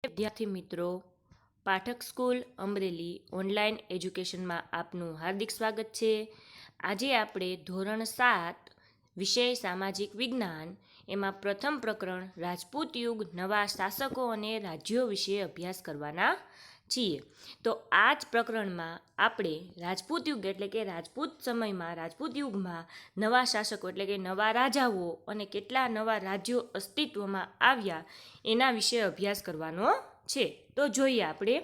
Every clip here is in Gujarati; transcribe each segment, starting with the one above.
વિદ્યાર્થી મિત્રો, પાઠક સ્કૂલ અમરેલી ઓનલાઈન એજ્યુકેશનમાં આપનું હાર્દિક સ્વાગત છે. આજે આપણે ધોરણ 7 વિષય સામાજિક વિજ્ઞાન એમાં પ્રથમ પ્રકરણ રાજપૂત યુગ નવા શાસકો અને રાજ્યો વિશે અભ્યાસ કરવાના છીએ. તો આ જ પ્રકરણમાં આપણે રાજપૂત યુગ એટલે કે રાજપૂત સમયમાં રાજપૂત યુગમાં નવા શાસકો એટલે કે નવા રાજાઓ અને કેટલા નવા રાજ્યો અસ્તિત્વમાં આવ્યા એના વિશે અભ્યાસ કરવાનો છે. તો જોઈએ આપણે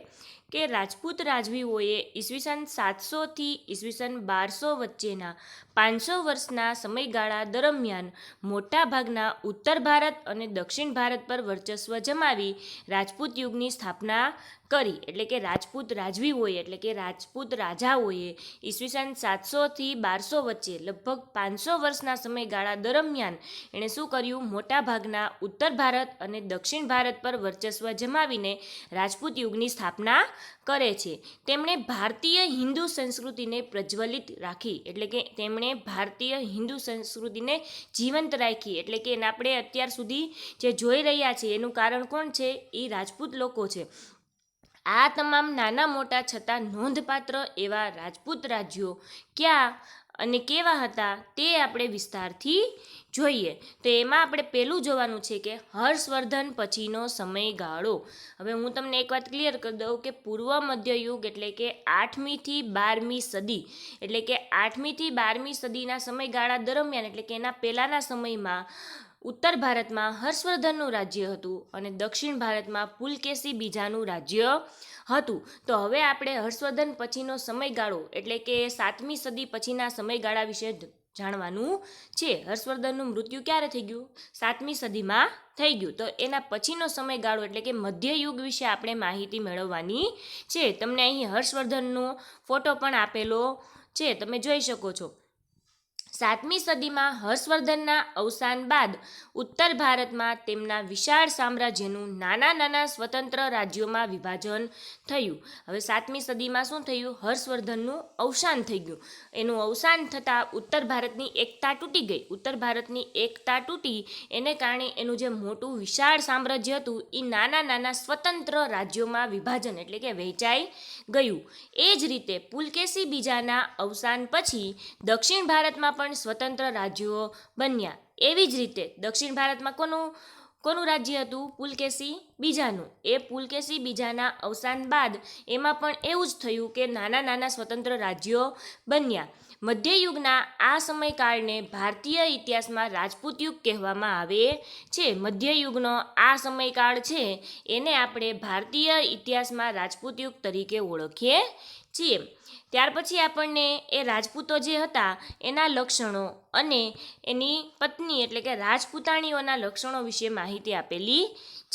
કે રાજપૂત રાજવીઓએ ઈસવીસન 700થી ઈસવીસન 1200 વચ્ચેના 500 વર્ષના સમયગાળા દરમિયાન મોટાભાગના ઉત્તર ભારત અને દક્ષિણ ભારત પર વર્ચસ્વ જમાવી રાજપૂત યુગની સ્થાપના કરી. એટલે કે રાજપૂત રાજવીઓએ એટલે કે રાજપૂત રાજાઓએ ઈસવીસન 700થી 1200 વચ્ચે લગભગ 500 વર્ષના સમયગાળા દરમિયાન એણે શું કર્યું? મોટાભાગના ઉત્તર ભારત અને દક્ષિણ ભારત પર વર્ચસ્વ જમાવીને રાજપૂત યુગની સ્થાપના કરે છે. તેમણે ભારતીય હિન્દુ સંસ્કૃતિને પ્રજ્વલિત રાખી એટલે કે તેમણે ભારતીય હિન્દુ સંસ્કૃતિને જીવંત રાખી. એટલે કે આપણે અત્યાર સુધી જે જોઈ રહ્યા છીએ એનું કારણ કોણ છે? એ રાજપૂત લોકો છે. આ તમામ નાના મોટા છતાં નોંધપાત્ર એવા રાજપૂત રાજ્યો ક્યાં અને કેવા હતા તે આપણે વિસ્તારથી જોઈએ. તો એમાં આપણે પહેલું જોવાનું છે કે હર્ષવર્ધન પછીનો સમયગાળો. હવે હું તમને એક વાત ક્લિયર કરી દઉં કે પૂર્વ મધ્યયુગ એટલે કે 8મી થી 12મી સદી એટલે કે 8મી થી 12મી સદીના સમયગાળા દરમિયાન એટલે કે એના પહેલાંના સમયમાં ઉત્તર ભારતમાં હર્ષવર્ધનનું રાજ્ય હતું અને દક્ષિણ ભારતમાં પુલકેશી બીજાનું રાજ્ય હતું. તો હવે આપણે હર્ષવર્ધન પછીનો સમયગાળો એટલે કે 7મી સદી પછીના સમયગાળા વિશે જાણવાનું છે. હર્ષવર્ધનનું મૃત્યુ ક્યારે થઈ ગયું? 7મી સદીમાં થઈ ગયું. તો એના પછીનો સમયગાળો એટલે કે મધ્યયુગ વિશે આપણે માહિતી મેળવવાની છે. તમને અહીં હર્ષવર્ધનનો ફોટો પણ આપેલો છે, તમે જોઈ શકો છો. 7મી સદીમાં હર્ષવર્ધનના અવસાન બાદ ઉત્તર ભારતમાં તેમના વિશાળ સામ્રાજ્યનું નાના નાના સ્વતંત્ર રાજ્યોમાં વિભાજન થયું. હવે 7મી સદીમાં શું થયું? હર્ષવર્ધનનું અવસાન થઈ ગયું. એનું અવસાન થતાં ઉત્તર ભારતની એકતા તૂટી ગઈ. ઉત્તર ભારતની એકતા તૂટી એને કારણે એનું જે મોટું વિશાળ સામ્રાજ્ય હતું એ નાના નાના સ્વતંત્ર રાજ્યોમાં વિભાજન એટલે કે વહેંચાઈ ગયું. એ જ રીતે પુલકેશી બીજાના અવસાન પછી દક્ષિણ ભારતમાં પણ સ્વતંત્ર રાજ્યો બન્યા. એવી જ રીતે દક્ષિણ ભારતમાં કોનું રાજ્ય હતું? પુલકેશી બીજાનું. એ પુલકેશી બીજાના અવસાન બાદ એમાં પણ એવું જ થયું કે નાના નાના સ્વતંત્ર રાજ્યો બન્યા. મધ્યયુગના આ સમયકાળને ભારતીય ઇતિહાસમાં રાજપૂત યુગ કહેવામાં આવે છે. મધ્યયુગનો આ સમયકાળ છે એને આપણે ભારતીય ઇતિહાસમાં રાજપૂત યુગ તરીકે ઓળખીએ છીએ. ત્યાર પછી આપણને એ રાજપૂતો જે હતા એના લક્ષણો અને એની પત્ની એટલે કે રાજપૂતાણીઓના લક્ષણો વિશે માહિતી આપેલી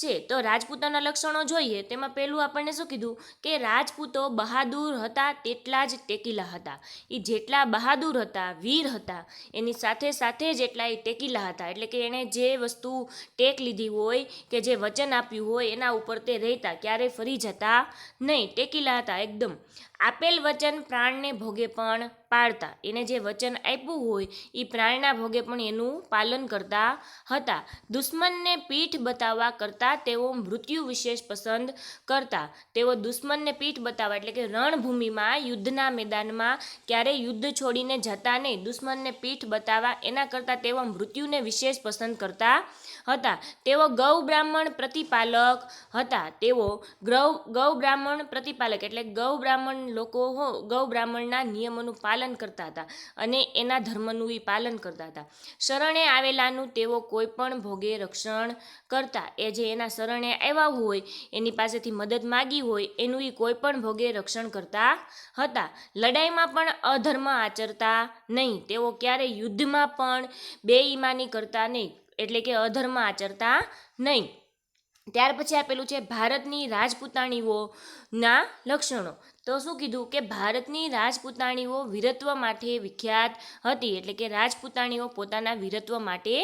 છે. તો રાજપૂતોના લક્ષણો જોઈએ તેમાં પહેલું આપણને શું કીધું કે રાજપૂતો બહાદુર હતા તેટલા જ ટેકીલા હતા. એ જેટલા બહાદુર હતા, વીર હતા, એની સાથે સાથે જ એટલા એ ટેકીલા હતા. એટલે કે એણે જે વસ્તુ ટેક લીધી હોય કે જે વચન આપ્યું હોય એના ઉપર તે રહેતા, ક્યારેય ફરી જતા નહીં, ટેકીલા હતા એકદમ. આપેલ વચન પ્રાણને ભોગે પણ પાળતા. એને જે વચન આપ્યું હોય એ પ્રાણના ભોગે પણ એનું પાલન કરતા હતા. દુશ્મનને પીઠ બતાવવા કરતાં તેઓ મૃત્યુ વિશેષ પસંદ કરતા. તેઓ દુશ્મનને પીઠ બતાવવા એટલે કે રણભૂમિમાં યુદ્ધના મેદાનમાં ક્યારેય યુદ્ધ છોડીને જતા નહીં, દુશ્મનને પીઠ બતાવવા એના કરતાં તેઓ મૃત્યુને વિશેષ પસંદ કરતા હતા. તેઓ ગૌ બ્રાહ્મણ પ્રતિપાલક હતા. તેઓ ગૌ બ્રાહ્મણ પ્રતિપાલક એટલે ગૌ બ્રાહ્મણ લોકો ગૌ બ્રાહ્મણના નિયમોનું પાલન કરતા હતા અને એના ધર્મનું એ પાલન કરતા હતા. શરણે આવેલાનું તેઓ કોઈ પણ ભોગે રક્ષણ કરતા. એ જે એના શરણે આવ્યા હોય એની પાસેથી મદદ માગી હોય એનું એ કોઈ પણ ભોગે રક્ષણ કરતા હતા. લડાઈમાં પણ અધર્મ આચરતા નહીં. તેઓ ક્યારેય યુદ્ધમાં પણ બેઈમાની કરતા નહીં એટલે કે અધર્મ આચરતા નહીં. ત્યાર પછી આપેલું છે ભારતની રાજપૂતાણીઓના લક્ષણો. તો શું કીધું કે ભારતની રાજપૂતાણીઓ વીરત્વ માટે વિખ્યાત હતી. એટલે કે રાજપૂતાણીઓ પોતાના વીરત્વ માટે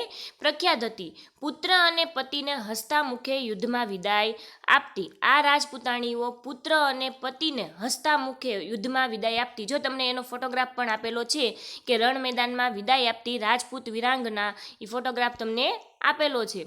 પ્રખ્યાત હતી. પુત્ર અને પતિને હસતા મુખે યુદ્ધમાં વિદાય આપતી. આ રાજપૂતાણીઓ પુત્ર અને પતિને હસતા મુખે યુદ્ધમાં વિદાય આપતી. જો તમને એનો ફોટોગ્રાફ પણ આપેલો છે કે રણ મેદાનમાં વિદાય આપતી રાજપૂત વીરાંગના, એ ફોટોગ્રાફ તમને આપેલો છે.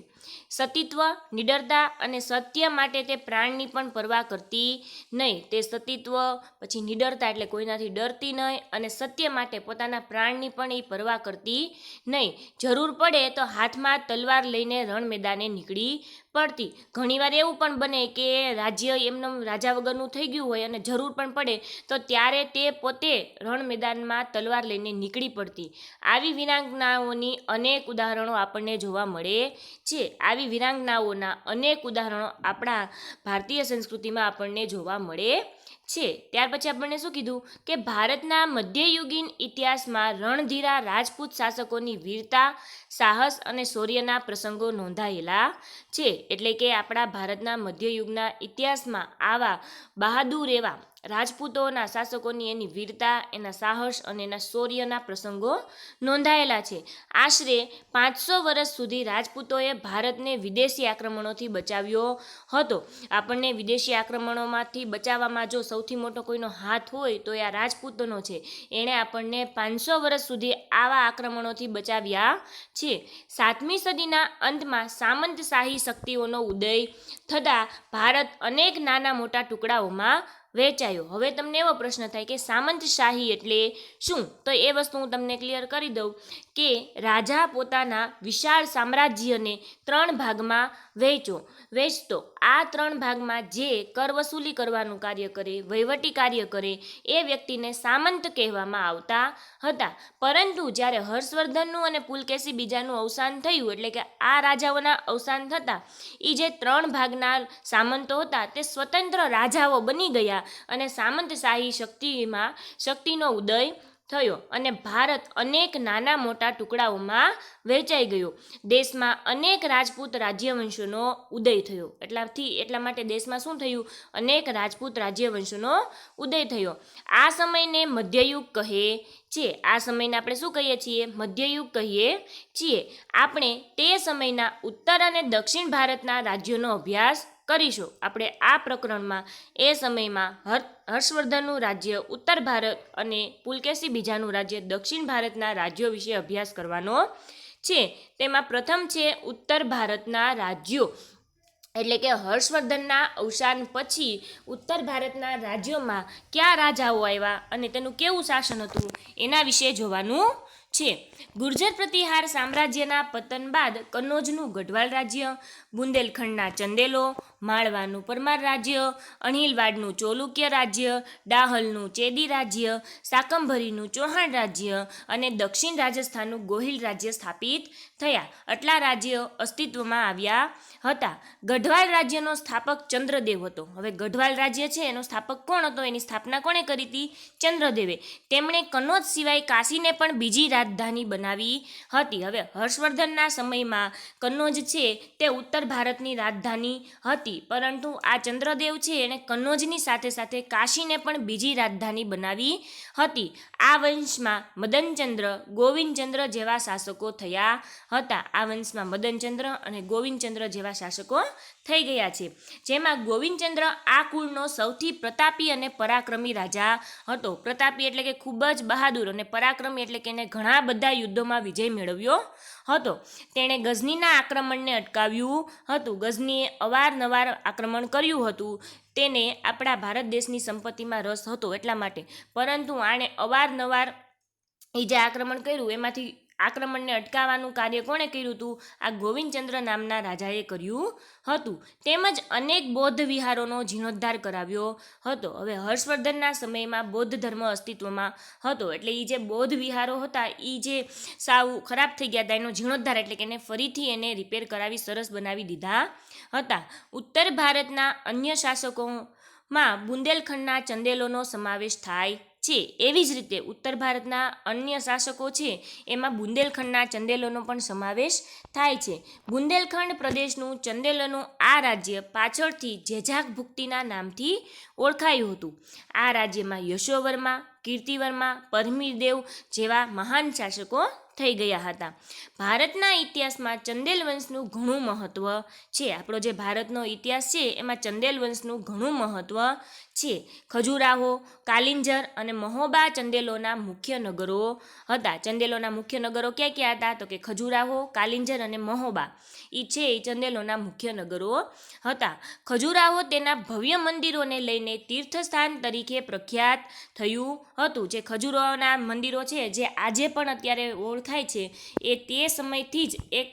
સતીત્વ, નિડરતા અને સત્ય માટે તે પ્રાણની પણ પરવા કરતી નહીં. તે સતીત્વ, પછી નિડરતા એટલે કોઈનાથી ડરતી નહીં, અને સત્ય માટે પોતાના પ્રાણની પણ એ પરવા કરતી નહીં. જરૂર પડે તો હાથમાં તલવાર લઈને રણ મેદાને નીકળી પડતી. ઘણીવાર એવું પણ બને કે રાજ્ય એમનું રાજા વગરનું થઈ ગયું હોય અને જરૂર પણ પડે તો ત્યારે તે પોતે રણ મેદાનમાં તલવાર લઈને નીકળી પડતી. આવી વીરાંગનાઓની અનેક ઉદાહરણો આપણને જોવા મળે છે. આવી વીરાંગનાઓના અનેક ઉદાહરણો આપણા ભારતીય સંસ્કૃતિમાં આપણને જોવા મળે છે. ત્યાર પછી આપણને શું કીધું કે ભારતના મધ્યયુગીન ઇતિહાસમાં રણધીરા રાજપૂત શાસકોની વીરતા, સાહસ અને શૌર્યના પ્રસંગો નોંધાયેલા છે. એટલે કે આપણા ભારતના મધ્યયુગના ઇતિહાસમાં આવા બહાદુર એવા રાજપૂતોના શાસકોની એની વીરતા, એના સાહસ અને એના શૌર્યના પ્રસંગો નોંધાયેલા છે. આશરે 500 વર્ષ સુધી રાજપૂતોએ ભારતને વિદેશી આક્રમણોથી બચાવ્યો હતો. આપણને વિદેશી આક્રમણોમાંથી બચાવવામાં જો સૌથી મોટો કોઈનો હાથ હોય તો એ આ રાજપૂતોનો છે. એણે આપણને 500 વર્ષ સુધી આવા આક્રમણોથી બચાવ્યા છે. 7મી સદીના અંતમાં સામંતશાહી શક્તિઓનો ઉદય થતાં ભારત અનેક નાના મોટા ટુકડાઓમાં વહેંચાયો. હવે તમને એવો પ્રશ્ન થાય કે સામંતશાહી એટલે શું? તો એ વસ્તુ હું તમને ક્લિયર કરી દઉં કે રાજા પોતાના વિશાળ સામ્રાજ્યને 3 ભાગમાં વહેંચતો. આ 3 ભાગમાં જે કર વસૂલી કરવાનું કાર્ય કરે, વહીવટી કાર્ય કરે, એ વ્યક્તિને સામંત કહેવામાં આવતા હતા. પરંતુ જ્યારે હર્ષવર્ધનનું અને પુલકેશી બીજાનું અવસાન થયું, એટલે કે આ રાજાઓના અવસાન થતાં એ જે 3 ભાગના સામંતો હતા તે સ્વતંત્ર રાજાઓ બની ગયા અને સામંતશાહી શક્તિનો ઉદય થયો અને ભારત અનેક નાના મોટા ટુકડાઓમાં વહેંચાઈ ગયો. દેશમાં અનેક રાજપૂત રાજ્યવંશોનો ઉદય થયો. એટલા માટે દેશમાં શું થયું? અનેક રાજપૂત રાજ્યવંશોનો ઉદય થયો. આ સમયને મધ્યયુગ કહે છે. આ સમયને આપણે શું કહીએ છીએ? મધ્યયુગ કહીએ છીએ. આપણે તે સમયના ઉત્તર અને દક્ષિણ ભારતના રાજ્યોનો અભ્યાસ કરીશું. આપણે આ પ્રકરણમાં એ સમયમાં હર્ષવર્ધનનું રાજ્ય ઉત્તર ભારત અને પુલકેશી બીજાનું રાજ્ય દક્ષિણ ભારતના રાજ્યો વિશે અભ્યાસ કરવાનો છે. તેમાં પ્રથમ છે ઉત્તર ભારતના રાજ્યો. એટલે કે હર્ષવર્ધનના અવસાન પછી ઉત્તર ભારતના રાજ્યોમાં કયા રાજાઓ આવ્યા અને તેનું કેવું શાસન હતું એના વિશે જોવાનું છે. ગુર્જર પ્રતિહાર સામ્રાજ્યના પતન બાદ કન્નૌજનું ગઢવાલ રાજ્ય, બુંદેલખંડના ચંદેલો, માળવાનું પરમાર રાજ્ય, અણહિલવાડનું ચોલુક્ય રાજ્ય, ડાહલનું ચેદી રાજ્ય, શાકંભરીનું ચૌહાણ રાજ્ય અને દક્ષિણ રાજસ્થાનનું ગોહિલ રાજ્ય સ્થાપિત થયા. આટલા રાજ્યો અસ્તિત્વમાં આવ્યા હતા. ગઢવાલ રાજ્યનો સ્થાપક ચંદ્રદેવ હતો. હવે ગઢવાલ રાજ્ય છે એનો સ્થાપક કોણ હતો? એની સ્થાપના કોણે કરી હતી? ચંદ્રદેવે. તેમણે કન્નૌજ સિવાય કાશીને પણ બીજી રાજધાની બનાવી હતી. હવે હર્ષવર્ધનના સમયમાં કન્નૌજ છે તે ઉત્તર ભારતની રાજધાની હતી, પરંતુ આ ચંદ્રદેવ છે એણે કન્નૌજની સાથે સાથે કાશીને પણ બીજી રાજધાની બનાવી હતી. આ વંશમાં મદનચંદ્ર, ગોવિંદચંદ્ર જેવા શાસકો થયા હતા. આ વંશમાં મદનચંદ્ર અને ગોવિંદચંદ્ર જેવા શાસકો થઈ ગયા છે. જેમાં ગોવિંદચંદ્ર આ કુળનો સૌથી પ્રતાપી અને પરાક્રમી રાજા હતો. પ્રતાપી એટલે કે ખૂબ જ બહાદુર, અને પરાક્રમી એટલે કે એને ઘણા બધા યુદ્ધોમાં વિજય મેળવ્યો હતો. તેણે ગઝનીના આક્રમણને અટકાવ્યું હતું. ગઝનીએ અવારનવાર આક્રમણ કર્યું હતું. તેને આપણા ભારત દેશની સંપત્તિમાં રસ હતો એટલા માટે, પરંતુ આણે અવારનવાર એ જે આક્રમણ કર્યું એમાંથી આક્રમણને અટકાવવાનું કાર્ય કોણે કર્યું હતું? આ ગોવિંદચંદ્ર નામના રાજાએ કર્યું હતું. તેમજ અનેક બૌદ્ધ વિહારોનો જીર્ણોદ્ધાર કરાવ્યો હતો. હવે હર્ષવર્ધનના સમયમાં બૌદ્ધ ધર્મ અસ્તિત્વમાં હતો, એટલે એ જે બૌદ્ધ વિહારો હતા એ જે સાવ ખરાબ થઈ ગયા હતા એનો જીર્ણોદ્ધાર એટલે કે એને ફરીથી એને રિપેર કરાવી સરસ બનાવી દીધા હતા. ઉત્તર ભારતના અન્ય શાસકોમાં બુંદેલખંડના ચંદેલોનો સમાવેશ થાય છે. એવી જ રીતે ઉત્તર ભારતના અન્ય શાસકો છે એમાં બુંદેલખંડના ચંદેલોનો પણ સમાવેશ થાય છે. બુંદેલખંડ પ્રદેશનું ચંદેલોનું આ રાજ્ય પાછળથી જેજાક ભુક્તિના નામથી ઓળખાયું હતું. આ રાજ્યમાં યશોવર્મા, કીર્તિવર્મા, પરમીરદેવ જેવા મહાન શાસકો થઈ ગયા હતા. ભારતના ઇતિહાસમાં ચંદેલ વંશનું ઘણું મહત્ત્વ છે. આપણો જે ભારતનો ઇતિહાસ છે એમાં ચંદેલ વંશનું ઘણું મહત્ત્વ છે. ખજુરાહો, કાલિંજર અને મહોબા ચંદેલોના મુખ્ય નગરો હતા. ચંદેલોના મુખ્ય નગરો ક્યાં ક્યાં હતા? તો કે ખજુરાહો, કાલિંજર અને મહોબા એ ચંદેલોના મુખ્ય નગરો હતા. ખજુરાહો તેના ભવ્ય મંદિરોને લઈને તીર્થસ્થાન તરીકે પ્રખ્યાત થયું હતું. જે ખજુરાહોના મંદિરો છે જે આજે પણ અત્યારે ઓળખાય છે એ તે સમયથી જ એક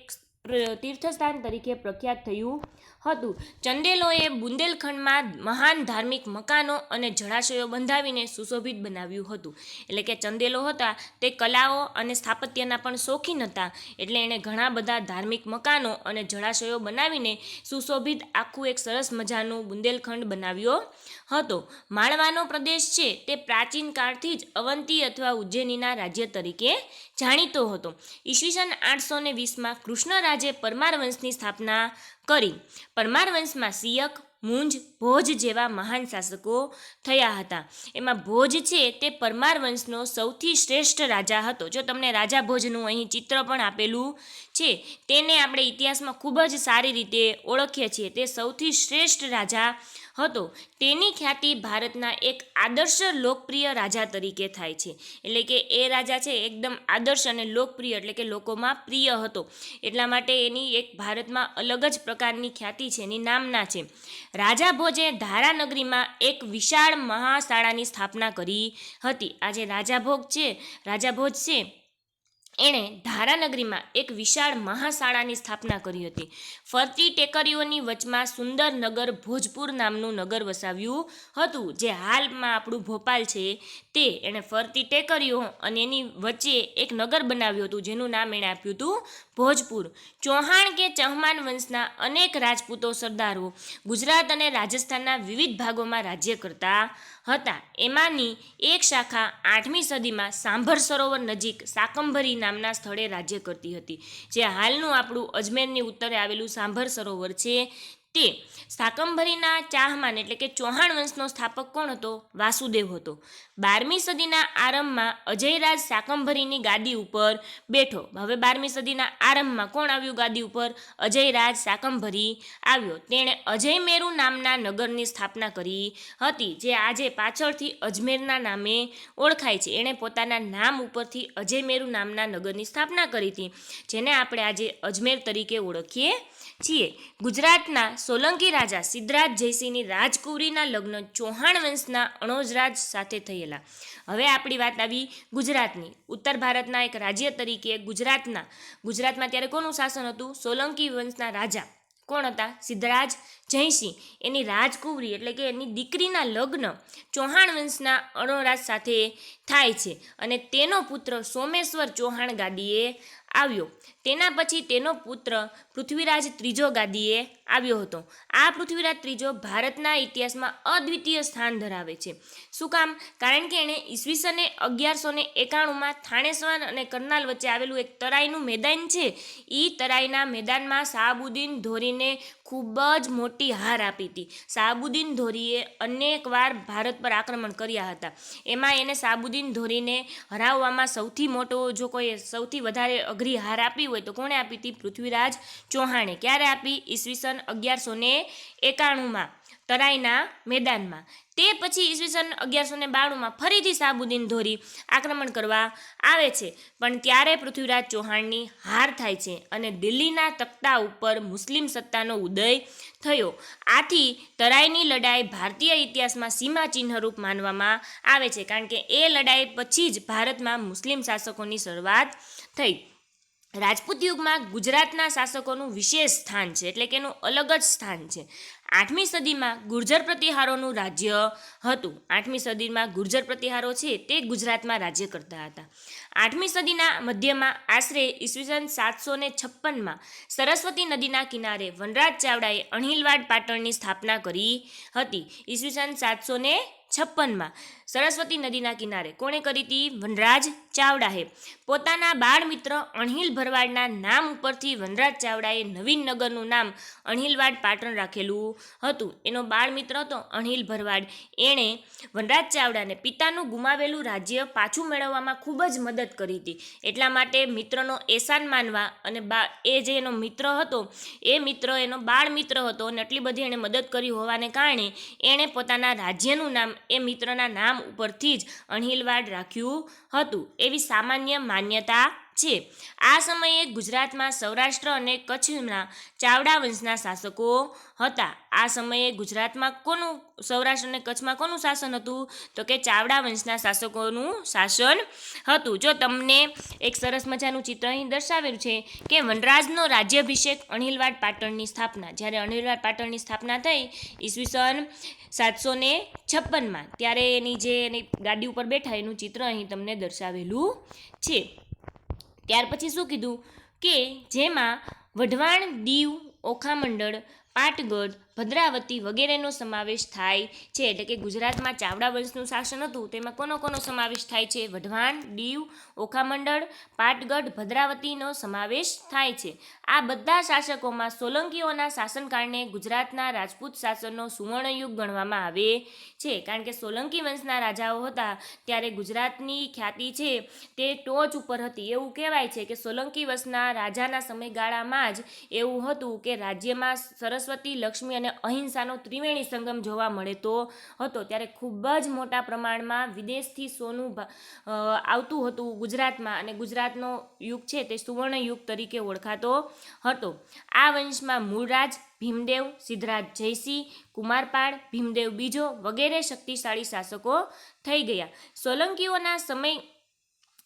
તીર્થસ્થાન તરીકે પ્રખ્યાત થયું હતું. ચંદેલોએ બુંદેલખંડમાં મહાન ધાર્મિક મકાનો અને જળાશયો બંધાવીને સુશોભિત બનાવ્યું હતું. એટલે કે ચંદેલો હતા તે કલાઓ અને સ્થાપત્યના પણ શોખીન હતા. એટલે એણે ઘણા બધા ધાર્મિક મકાનો અને જળાશયો બનાવીને સુશોભિત આખું એક સરસ મજાનું બુંદેલખંડ બનાવ્યો હતો. માળવાનો પ્રદેશ છે તે પ્રાચીન કાળથી જ અવંતી અથવા ઉજ્જૈનીના રાજ્ય તરીકે જાણીતો હતો. ઈસવીસન 820માં કૃષ્ણરાજે પરમાર વંશની સ્થાપના કરી. પરમાર વંશમાં સિયક, મુંજ, ભોજ જેવા મહાન શાસકો થયા હતા. એમાં ભોજ છે તે પરમાર વંશનો સૌથી શ્રેષ્ઠ રાજા હતો. જો તમને રાજા ભોજનું અહીં ચિત્ર પણ આપેલું છે, તેને આપણે ઇતિહાસમાં ખૂબ જ સારી રીતે ઓળખીએ છીએ. તે સૌથી શ્રેષ્ઠ રાજા હતો. તેની ખ્યાતિ ભારતના એક આદર્શ લોકપ્રિય રાજા તરીકે થાય છે. એટલે કે એ રાજા છે એકદમ આદર્શ અને લોકપ્રિય, એટલે કે લોકોમાં પ્રિય હતો. એટલા માટે એની એક ભારતમાં અલગ જ પ્રકારની ખ્યાતિ છે, એની નામના છે. રાજા ભોજે ધારાનગરીમાં એક વિશાળ મહાશાળાની સ્થાપના કરી હતી. આ જે રાજા ભોજ છે એણે ધારાનગરીમાં એક વિશાળ મહાશાળાની સ્થાપના કરી હતી. ફરતી ટેકરીઓની વચમાં સુંદર નગર ભોજપુર નામનું નગર વસાવ્યું હતું. જે હાલમાં આપણું ભોપાલ છે તે એણે ફરતી ટેકરીઓ અને એની વચ્ચે એક નગર બનાવ્યું હતું જેનું નામ એણે આપ્યું હતું ભોજપુર. ચૌહાણ કે ચહમાન વંશના અનેક રાજપૂતો સરદારો ગુજરાત અને રાજસ્થાનના વિવિધ ભાગોમાં રાજ્ય કરતા હતા. એમાંની એક શાખા 8મી સદીમાં સાંભર સરોવર નજીક શાકંભરી નામના સ્થળે રાજ્ય કરતી હતી. જે હાલનું આપણું અજમેરની ઉત્તરે આવેલું સાંભર સરોવર છે તે શાકંભરીના ચાહમાન એટલે કે ચૌહાણ વંશનો સ્થાપક કોણ હતો? વાસુદેવ હતો. 12મી સદીના આરંભમાં અજયરાજ શાકંભરીની ગાદી ઉપર બેઠો. હવે 12મી સદીના આરંભમાં કોણ આવ્યું ગાદી ઉપર? અજયરાજ શાકંભરી આવ્યો. તેણે અજયમેરુ નામના નગરની સ્થાપના કરી હતી, જે આજે પાછળથી અજમેરના નામે ઓળખાય છે. એણે પોતાના નામ ઉપરથી અજયમેરુ નામના નગરની સ્થાપના કરી હતી, જેને આપણે આજે અજમેર તરીકે ઓળખીએ છીએ. ગુજરાતના સોલંકી રાજા સિદ્ધરાજ જયસિંહની રાજકુંવરીના લગ્ન ચૌહાણ વંશના અણોજરાજ સાથે થયેલા. હવે આપણી વાત આવી ગુજરાતની. ઉત્તર ભારતના એક રાજ્ય તરીકે ગુજરાતમાં ત્યારે કોનું શાસન હતું? સોલંકી વંશના રાજા કોણ હતા? સિદ્ધરાજ જયસિંહ. એની રાજકુંવરી એટલે કે એની દીકરીના લગ્ન ચૌહાણ વંશના અણોરાજ સાથે થાય છે અને તેનો પુત્ર સોમેશ્વર ચૌહાણ ગાદીએ આવ્યો. તેના પછી તેનો પુત્ર પૃથ્વીરાજ ત્રીજો ગાદીએ આવ્યો હતો. આ પૃથ્વીરાજ ત્રીજો ભારતના ઇતિહાસમાં અદ્વિતીય સ્થાન ધરાવે છે. શું કામ? કારણ કે એણે ઈસવીસને 1191માં થાણેશ્વર અને કરનાલ વચ્ચે આવેલું એક તરાઈનું મેદાન છે, એ તરાઈના મેદાનમાં શાહબુદ્દીન ધોરીને ખૂબ જ મોટી હાર આપી હતી. શાહબુદ્દીન ધોરીએ અનેક વાર ભારત પર આક્રમણ કર્યા હતા. એમાં એને શાહબુદ્દીન ધોરીને હરાવવામાં સૌથી વધારે અઘરી હાર આપી હોય તો કોણે આપી હતી? પૃથ્વીરાજ ચૌહાણે. ક્યારે આપી? ઈસવીસન 1191માં તરાઈના મેદાનમાં. તે પછી ઈસવીસન 1192માં ફરીથી શાહબુદ્દીન ધોરી આક્રમણ કરવા આવે છે, પણ ત્યારે પૃથ્વીરાજ ચૌહાણની હાર થાય છે અને દિલ્હીના તખ્તા ઉપર મુસ્લિમ સત્તાનો ઉદય થયો. આથી તરાઈની લડાઈ ભારતીય ઇતિહાસમાં સીમાચિહ્નરૂપ માનવામાં આવે છે, કારણ કે એ લડાઈ પછી જ ભારતમાં મુસ્લિમ શાસકોની શરૂઆત થઈ. રાજપૂત યુગમાં ગુજરાતના શાસકોનું વિશેષ સ્થાન છે, એટલે કે એનું અલગ જ સ્થાન છે. 8મી સદીમાં ગુર્જર પ્રતિહારોનું રાજ્ય હતું. 8મી સદીમાં ગુર્જર પ્રતિહારો છે તે ગુજરાતમાં રાજ્ય કરતા હતા. 8મી સદીના મધ્યમાં આશરે ઈસવીસન 756માં સરસ્વતી નદીના કિનારે વનરાજ ચાવડાએ અણહિલવાડ પાટણની સ્થાપના કરી હતી. ઈસવીસન 756માં સરસ્વતી નદીના કિનારે કોણે કરી હતી? વનરાજ ચાવડાએ. પોતાના બાળ મિત્ર અણહિલ ભરવાડના નામ ઉપરથી વનરાજ ચાવડાએ નવીન નગરનું નામ અણહિલવાડ પાટણ રાખેલું હતું. એનો બાળ મિત્ર હતો અણહિલ ભરવાડ. એણે વનરાજ ચાવડાને પિતાનું ગુમાવેલું રાજ્ય પાછું મેળવવામાં ખૂબ જ મદદ કરી હતી. એટલા માટે મિત્રનો એહસાન માનવા અને એ જે એનો મિત્ર હતો એ મિત્ર એનો બાળ મિત્ર હતો અને એટલી બધી એણે મદદ કરી હોવાને કારણે એણે પોતાના રાજ્યનું નામ એ મિત્રના નામ ઉપરથી જ અણહિલવાડ રાખ્યું હતું, એવી સામાન્ય માન્યતા છે. આ સમયે ગુજરાતમાં સૌરાષ્ટ્ર અને કચ્છના ચાવડા વંશના શાસકો હતા. આ સમયે ગુજરાતમાં સૌરાષ્ટ્ર અને કચ્છમાં કોનું શાસન હતું? તો કે ચાવડા વંશના શાસકોનું શાસન હતું. જો તમને એક સરસ મજાનું ચિત્ર અહીં દર્શાવેલું છે કે વનરાજનો રાજ્યાભિષેક, અણહિલવાડ પાટણની સ્થાપના. જ્યારે અણહિલવાડ પાટણની સ્થાપના થઈ ઈસવીસન 756માં, ત્યારે એની ગાદી ઉપર બેઠા એનું ચિત્ર અહીં તમને દર્શાવેલું છે. ત્યાર પછી શું કીધું કે જેમાં વઢવાણ, દીવ, ઓખામંડળ, પાટગઢ, ભદ્રાવતી વગેરેનો સમાવેશ થાય છે. એટલે કે ગુજરાતમાં ચાવડા વંશનું શાસન હતું તેમાં કોનો સમાવેશ થાય છે? વઢવાણ, દીવ, ઓખામંડળ, પાટગઢ, ભદ્રાવતીનો સમાવેશ થાય છે. આ બધા શાસકોમાં સોલંકીઓના શાસનકાળને ગુજરાતના રાજપૂત શાસનનો સુવર્ણયુગ ગણવામાં આવે છે. કારણ કે સોલંકી વંશના રાજાઓ હતા ત્યારે ગુજરાતની ખ્યાતિ છે તે ટોચ ઉપર હતી. એવું કહેવાય છે કે સોલંકી વંશના રાજાના સમયગાળામાં જ એવું હતું કે રાજ્યમાં સરસ્વતી, લક્ષ્મી અને અહિંસાનો ત્રિવેણી સંગમ જોવા મળતો હતો. ત્યારે ખૂબ જ મોટા પ્રમાણમાં વિદેશથી સોનું આવતું હતું ગુજરાતમાં અને ગુજરાતનો યુગ છે તે સુવર્ણ યુગ તરીકે ઓળખાતો હતો. આ વંશમાં મૂળરાજ ભીમદેવ, સિદ્ધરાજ જયસિંહ, કુમારપાળ, ભીમદેવ બીજો વગેરે શક્તિશાળી શાસકો થઈ ગયા.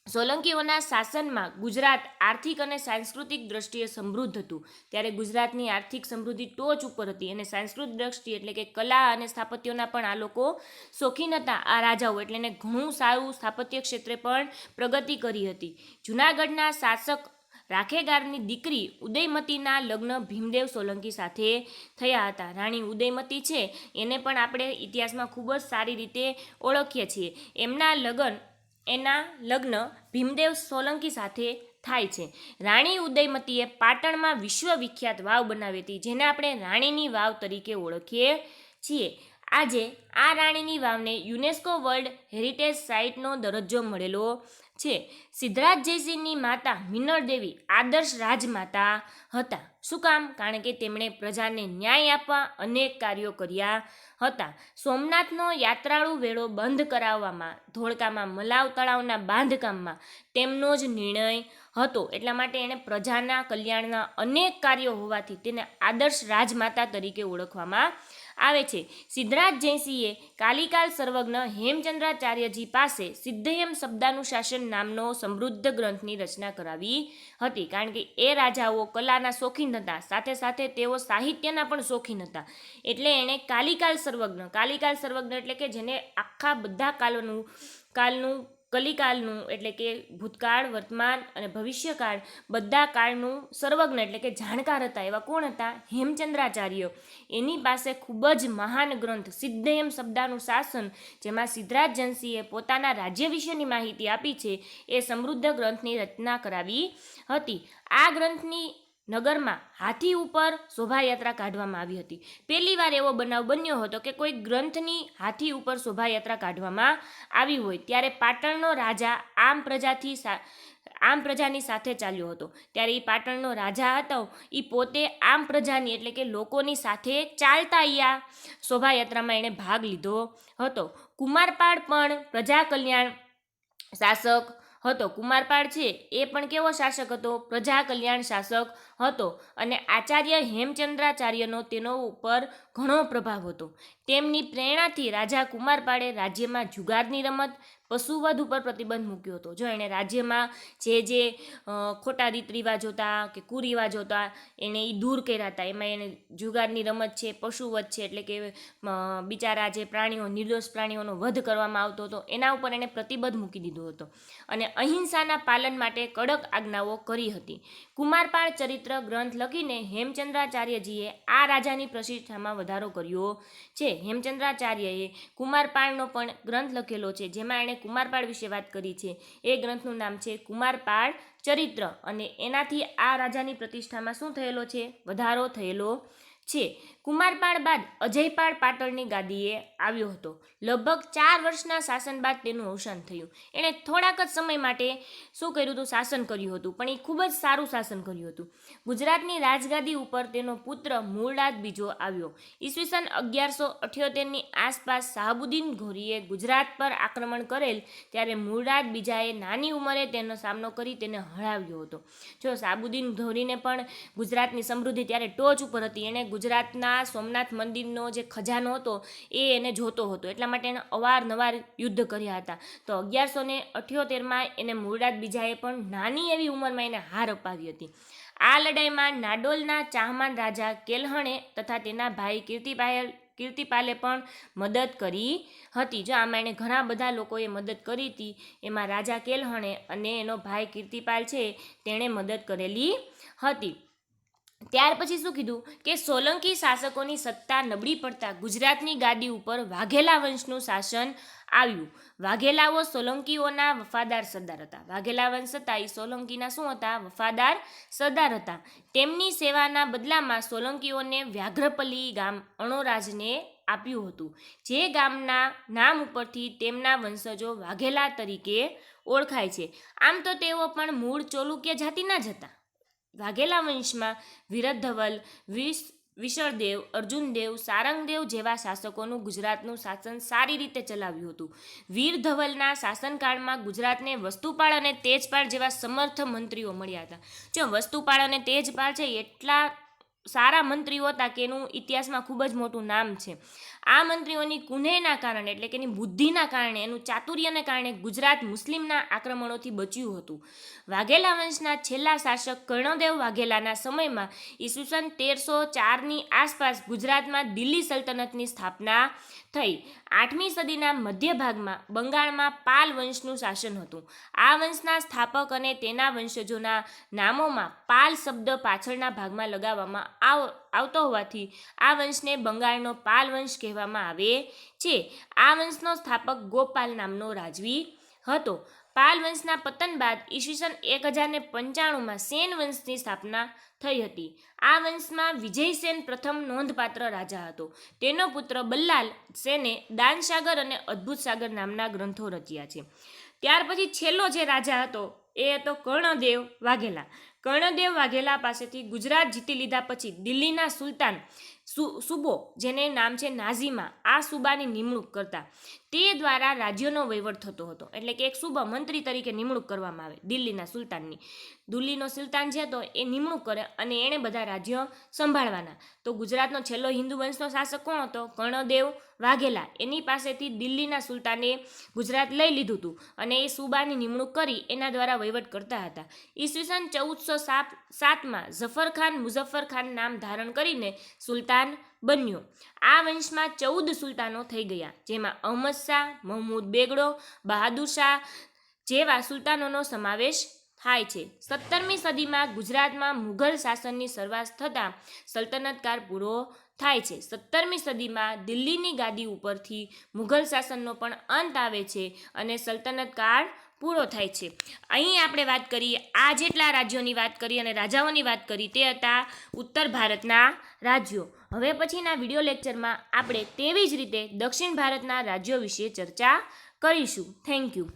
સોલંકીઓના શાસનમાં ગુજરાત આર્થિક અને સાંસ્કૃતિક દ્રષ્ટિએ સમૃદ્ધ હતું. ત્યારે ગુજરાતની આર્થિક સમૃદ્ધિ ટોચ ઉપર હતી અને સાંસ્કૃતિક દ્રષ્ટિ એટલે કે કલા અને સ્થાપત્યોના પણ આ લોકો શોખીન હતા, આ રાજાઓ. એટલે એને ઘણું સારું સ્થાપત્ય ક્ષેત્રે પણ પ્રગતિ કરી હતી. જૂનાગઢના શાસક રાખેગારની દીકરી ઉદયમતીના લગ્ન ભીમદેવ સોલંકી સાથે થયા હતા. રાણી ઉદયમતી છે એને પણ આપણે ઇતિહાસમાં ખૂબ જ સારી રીતે ઓળખીએ છીએ. એના લગ્ન ભીમદેવ સોલંકી સાથે થાય છે. રાણી ઉદયમતીએ પાટણમાં વિશ્વવિખ્યાત વાવ બનાવી હતી જેને આપણે રાણીની વાવ તરીકે ઓળખીએ છીએ. આજે આ રાણીની વાવને યુનેસ્કો વર્લ્ડ હેરિટેજ સાઇટનો દરજ્જો મળેલો છે. સિદ્ધરાજ જયસિંહની માતા મિનળ દેવી આદર્શ રાજમાતા હતા. શું કામ? કારણ કે તેમણે પ્રજાને ન્યાય આપવા અનેક કાર્યો કર્યા હતા. સોમનાથનો યાત્રાળુ વેળો બંધ કરાવવામાં, ધોળકામાં મલાવ તળાવના બાંધકામમાં તેમનો જ નિર્ણય હતો. એટલા માટે એણે પ્રજાના કલ્યાણના અનેક કાર્યો હોવાથી તેને આદર્શ રાજમાતા તરીકે ઓળખવામાં આવે છે. સિદ્ધરાજ જયસિંહે કાલિકાલ સર્વજ્ઞ હેમચંદ્રાચાર્યજી પાસે સિદ્ધયમ શબ્દાનુશાસન નામનો સમૃદ્ધ ગ્રંથની રચના કરાવી હતી. કારણ કે એ રાજાઓ કલાના શોખીન હતા, સાથે સાથે તેઓ સાહિત્યના પણ શોખીન હતા. એટલે એણે કલિકાલ સર્વજ્ઞ એટલે કે જેને આખા બધા કલિકાલનું એટલે કે ભૂતકાળ, વર્તમાન અને ભવિષ્યકાળ બધા કાળનું સર્વજ્ઞ એટલે કે જાણકાર હતા. એવા કોણ હતા? હેમચંદ્રાચાર્ય. એની પાસે ખૂબ જ મહાન ગ્રંથ સિદ્ધયમ શબ્દાનુશાસન, જેમાં સિદ્ધરાજ જયસિંહે પોતાના રાજ્ય વિશેની માહિતી આપી છે, એ સમૃદ્ધ ગ્રંથની રચના કરાવી હતી. આ ગ્રંથની નગરમાં હાથી ઉપર શોભાયાત્રા કાઢવામાં આવી હતી. પહેલી વાર એવો બનાવ બન્યો હતો કે કોઈ ગ્રંથની હાથી ઉપર શોભાયાત્રા કાઢવામાં આવી હોય. ત્યારે પાટણનો રાજા આમ પ્રજાની સાથે ચાલ્યો હતો. ત્યારે એ પાટણનો રાજા હતો એ પોતે આમ પ્રજાની એટલે કે લોકોની સાથે ચાલતા આ શોભાયાત્રામાં એણે ભાગ લીધો હતો. કુમારપાળ પણ પ્રજા કલ્યાણ શાસક હતો. કુમારપાળ છે એ પણ કેવો શાસક હતો? પ્રજા કલ્યાણ શાસક હતો. અને આચાર્ય હેમચંદ્રાચાર્યનો તેનો ઉપર ઘણો પ્રભાવ હતો. તેમની પ્રેરણાથી રાજા કુમારપાળે રાજ્યમાં જુગારની રમત, પશુવધ ઉપર પ્રતિબંધ મૂક્યો હતો. જો એણે રાજ્યમાં જે ખોટા રીત રિવાજો હતા કે કુરિવાજો હતા એને એ દૂર કર્યા હતા. એમાં એને જુગારની રમત છે, પશુવધ છે એટલે કે બિચારા જે પ્રાણીઓ, નિર્દોષ પ્રાણીઓનો વધ કરવામાં આવતો હતો એના ઉપર એણે પ્રતિબંધ મૂકી દીધો હતો. અને અહિંસાના પાલન માટે કડક આજ્ઞાઓ કરી હતી. કુમારપાળ ચરિત્ર ગ્રંથ લખીને હેમચંદ્રાચાર્યજીએ આ રાજાની પ્રતિષ્ઠામાં વધારો કર્યો છે. હેમચંદ્રાચાર્યએ કુમારપાળનો પણ ગ્રંથ લખેલો છે જેમાં એણે કુમારપાળ વિશે વાત કરી છે. એ ગ્રંથનું નામ છે કુમારપાળ ચરિત્ર. અને એનાથી આ રાજાની પ્રતિષ્ઠામાં શું થયેલો છે? વધારો થયેલો છે. કુમારપાળ બાદ અજયપાળ પાટણની ગાદીએ આવ્યો હતો. લગભગ 4 વર્ષના શાસન બાદ તેનું અવસાન થયું. એણે થોડાક જ સમય માટે શું કર્યું હતું? શાસન કર્યું હતું, પણ એ ખૂબ જ સારું શાસન કર્યું હતું. ગુજરાતની રાજગાદી ઉપર તેનો પુત્ર મૂળરાજ બીજો આવ્યો. ઈસવીસન 1178ની આસપાસ શાહબુદ્દીન ઘોરીએ ગુજરાત પર આક્રમણ કરેલ ત્યારે મૂળરાજ બીજાએ નાની ઉંમરે તેનો સામનો કરી તેને હરાવ્યો હતો. જો શાહબુદ્દીન ઘોરીને પણ ગુજરાતની સમૃદ્ધિ ત્યારે ટોચ ઉપર હતી. એણે ગુજરાતના સોમનાથ મંદિરનો જે ખજાનો હતો એ એને જોતો હતો, એટલા માટે એને અવારનવાર યુદ્ધ કર્યા હતા. તો 1178માં એને મૂળરાજ બીજાએ પણ નાની એવી ઉંમરમાં એને હાર અપાવી હતી. આ લડાઈમાં નાડોલના ચાહમાન રાજા કેલહણે તથા તેના ભાઈ કીર્તિપાલે પણ મદદ કરી હતી. જો આમાં એણે ઘણા બધા લોકોએ મદદ કરી હતી. એમાં રાજા કેલહણે અને એનો ભાઈ કીર્તિપાલ છે તેણે મદદ કરેલી હતી. ત્યાર પછી શું કીધું કે સોલંકી શાસકોની સત્તા નબળી પડતા ગુજરાતની ગાદી ઉપર વાઘેલા વંશનું શાસન આવ્યું. વાઘેલાઓ સોલંકીઓના વફાદાર સરદાર હતા. વાઘેલા વંશ હતા એ સોલંકીના શું હતા? વફાદાર સરદાર હતા. તેમની સેવાના બદલામાં સોલંકીઓને વ્યાઘ્રપલ્લી ગામ અણોરાજને આપ્યું હતું, જે ગામના નામ ઉપરથી તેમના વંશજો વાઘેલા તરીકે ઓળખાય છે. આમ તો તેઓ પણ મૂળ ચોલુક્ય જાતિના જ હતા. વાઘેલા વંશમાં વિરધવલ, વિશળદેવ, અર્જુનદેવ, સારંગદેવ જેવા શાસકોનું ગુજરાતનું શાસન સારી રીતે ચલાવ્યું હતું. વીરધવલના શાસનકાળમાં ગુજરાતને વસ્તુપાળ અને તેજપાળ જેવા સમર્થ મંત્રીઓ મળ્યા હતા. જો વસ્તુપાળ અને તેજપાળ છે એટલા સારા મંત્રીઓ હતા કે એનું ઇતિહાસમાં ખૂબ જ મોટું નામ છે. આ મંત્રીઓની કુનેહના કારણે એટલે કે એની બુદ્ધિના કારણે, એનું ચાતુર્યને કારણે ગુજરાત મુસ્લિમના આક્રમણોથી બચ્યું હતું. વાઘેલા વંશના છેલ્લા શાસક કર્ણદેવ વાઘેલાના સમયમાં ઈસવીસન 1304ની આસપાસ ગુજરાતમાં દિલ્હી સલ્તનતની સ્થાપના થઈ. 8મી સદીના મધ્ય ભાગમાં બંગાળમાં પાલ વંશનું શાસન હતું. આ વંશના સ્થાપક અને તેના વંશજોના નામોમાં પાલ શબ્દ પાછળના ભાગમાં લગાવવામાં આવતો હોવાથી આ વંશને બંગાળનો પાલ વંશ કહેવામાં આવે છે. આ વંશનો સ્થાપક ગોપાલ નામનો રાજવી હતો. પાલ વંશના પતન બાદ ઈસવીસન 1095માં સેન વંશની સ્થાપના થઈ હતી. આ વંશમાં વિજયસેન પ્રથમ નોંધપાત્ર રાજા હતો. તેનો પુત્ર બલ્લાલ સેને દાનસાગર અને અદ્ભુત સાગર નામના ગ્રંથો રચ્યા છે. ત્યાર પછી છેલ્લો જે રાજા હતો એ હતો કર્ણદેવ વાઘેલા. કર્ણદેવ વાઘેલા પાસેથી ગુજરાત જીતી લીધા પછી દિલ્હીના સુલતાન સુબો, જેને નામ છે નાઝીમા, આ સુબાની નિમણૂક કરતા. તે દ્વારા રાજ્યનો વહીવટ થતો હતો. એટલે કે એક સુબા મંત્રી તરીકે નિમણૂક કરવામાં આવે દિલ્હીના સુલતાનની. દિલ્હીનો સુલતાન છે તો એ નિમણૂક કરે અને એણે બધા રાજ્યો સંભાળવાના. તો ગુજરાતનો છેલ્લો હિન્દુ વંશનો શાસક કોણ હતો? કર્ણદેવ વાઘેલા. એની પાસેથી દિલ્હીના સુલતાને ગુજરાત લઈ લીધું હતું અને એ સુબાની નિમણૂક કરી એના દ્વારા વહીવટ કરતા હતા. ઈસવીસન 1407માં ઝફરખાન મુઝફ્ફરખાન નામ ધારણ કરીને સુલતાન બન્યો. આ વંશમાં 14 સુલતાનો થઈ ગયા, જેમાં અહમદ શાહ, મહમૂદ બેગડો, બહાદુર શાહ જેવા સુલતાનોનો સમાવેશ થાય છે. 17મી સદીમાં ગુજરાતમાં મુઘલ શાસનની શરૂઆત થતાં સલ્તનતકાળ પૂરો થાય છે. 17મી સદીમાં દિલ્હીની ગાદી ઉપરથી મુઘલ શાસનનો પણ અંત આવે છે અને સલ્તનતકાળ પૂરો થાય છે. અહીં આપણે વાત કરી, આ જેટલા રાજ્યોની વાત કરી અને રાજાઓની વાત કરી તે હતા ઉત્તર ભારતના રાજ્યો. હવે પછીના વિડીયો લેક્ચરમાં આપણે તેવી જ રીતે દક્ષિણ ભારતના રાજ્યો વિશે ચર્ચા કરીશું. Thank you.